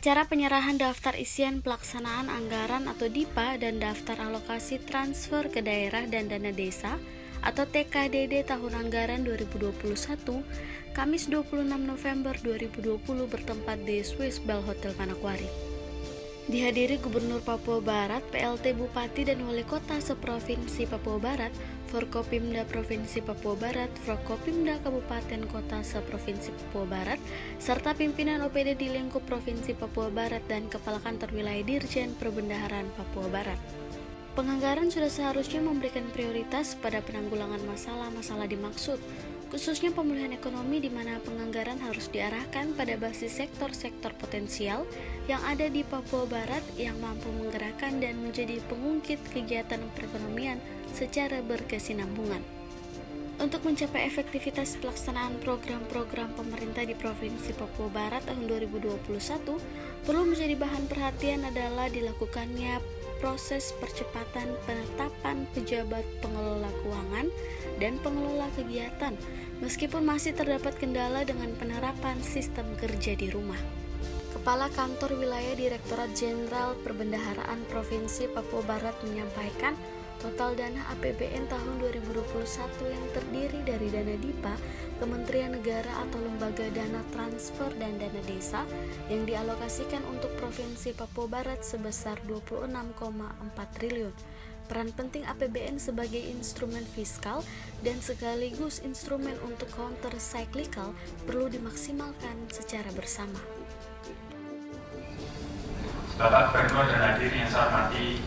Acara penyerahan daftar isian pelaksanaan anggaran atau DIPA dan daftar alokasi transfer ke daerah dan dana desa atau TKDD tahun anggaran 2021, Kamis 26 November 2020 bertempat di Swiss Bell Hotel Manokwari. Dihadiri Gubernur Papua Barat, PLT Bupati dan Wali Kota seprovinsi Papua Barat, Forkopimda Provinsi Papua Barat, Forkopimda Kabupaten Kota seprovinsi Papua Barat, serta pimpinan OPD di lingkup Provinsi Papua Barat dan Kepala Kantor Wilayah Dirjen Perbendaharaan Papua Barat. Penganggaran sudah seharusnya memberikan prioritas pada penanggulangan masalah-masalah dimaksud, khususnya pemulihan ekonomi di mana penganggaran harus diarahkan pada basis sektor-sektor potensial yang ada di Papua Barat yang mampu menggerakkan dan menjadi pengungkit kegiatan perekonomian secara berkesinambungan. Untuk mencapai efektivitas pelaksanaan program-program pemerintah di Provinsi Papua Barat tahun 2021, perlu menjadi bahan perhatian adalah dilakukannya proses percepatan penetapan pejabat pengelola keuangan dan pengelola kegiatan, meskipun masih terdapat kendala dengan penerapan sistem kerja di rumah. Kepala Kantor Wilayah Direktorat Jenderal Perbendaharaan Provinsi Papua Barat menyampaikan total dana APBN tahun 2021 yang terdiri dari dana DIPA, Kementerian Negara atau lembaga dana transfer dan dana desa yang dialokasikan untuk Provinsi Papua Barat sebesar 26,4 triliun. Peran penting APBN sebagai instrumen fiskal dan sekaligus instrumen untuk counter cyclical perlu dimaksimalkan secara bersama. Bapak Gubernur dan hadirin yang saya hormati,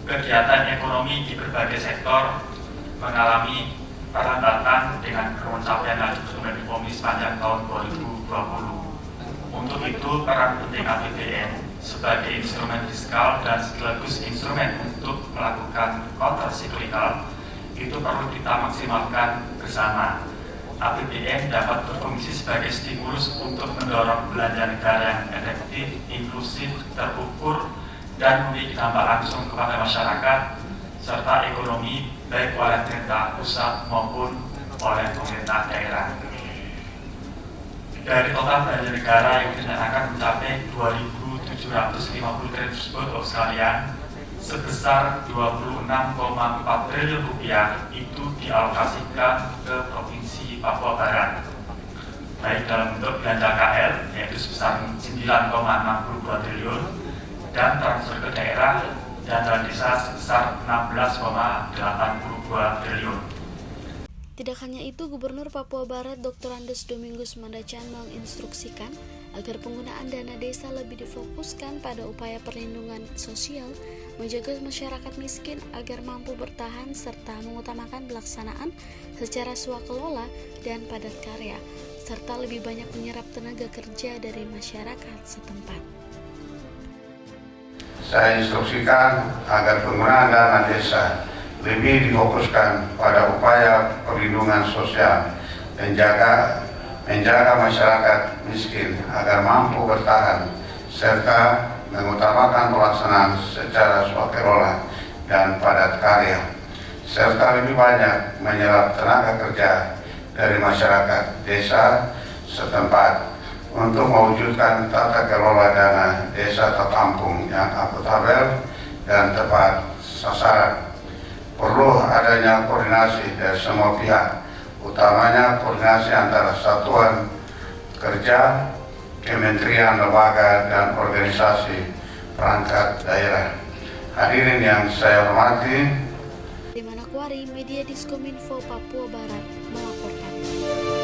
kegiatan ekonomi di berbagai sektor mengalami perlambatan dengan pencapaian laju pertumbuhan ekonomi sepanjang tahun 2020. Untuk itu, peran penting APBN sebagai instrumen fiskal dan sekaligus instrumen untuk melakukan counter cyclical itu perlu kita maksimalkan bersama. APBN dapat berfungsi sebagai stimulus untuk mendorong belanja negara yang efektif, inklusif, terukur, dan memiliki dampak langsung kepada masyarakat serta ekonomi baik oleh pemerintah pusat maupun oleh pemerintah daerah. Dari total belanja negara yang dinyatakan mencapai 2.750 triliun tersebut, Bapak sekalian, sebesar 26,4 triliun rupiah itu dialokasikan ke Provinsi Papua Barat, baik dalam bentuk belanja KL yaitu sebesar 9,62 triliun dan transfer ke daerah dan dana desa sebesar 16,82 triliun. Tidak hanya itu, Gubernur Papua Barat Dr. Andes Domingus Mandacan menginstruksikan agar penggunaan dana desa lebih difokuskan pada upaya perlindungan sosial, menjaga masyarakat miskin agar mampu bertahan serta mengutamakan pelaksanaan secara swakelola dan padat karya, serta lebih banyak menyerap tenaga kerja dari masyarakat setempat. Saya instruksikan agar penggunaan dana desa lebih difokuskan pada upaya perlindungan sosial, menjaga masyarakat miskin agar mampu bertahan, serta mengutamakan pelaksanaan secara swakelola dan padat karya, serta lebih banyak menyerap tenaga kerja dari masyarakat desa setempat untuk mewujudkan tata kelola dana desa terkampung yang akuntabel dan tepat sasaran. Perlu adanya koordinasi dari semua pihak, utamanya koordinasi antara satuan kerja, kementerian, lembaga, dan organisasi perangkat daerah. Hadirin yang saya hormati, di Manokwari, Media Diskominfo Papua Barat melaporkan.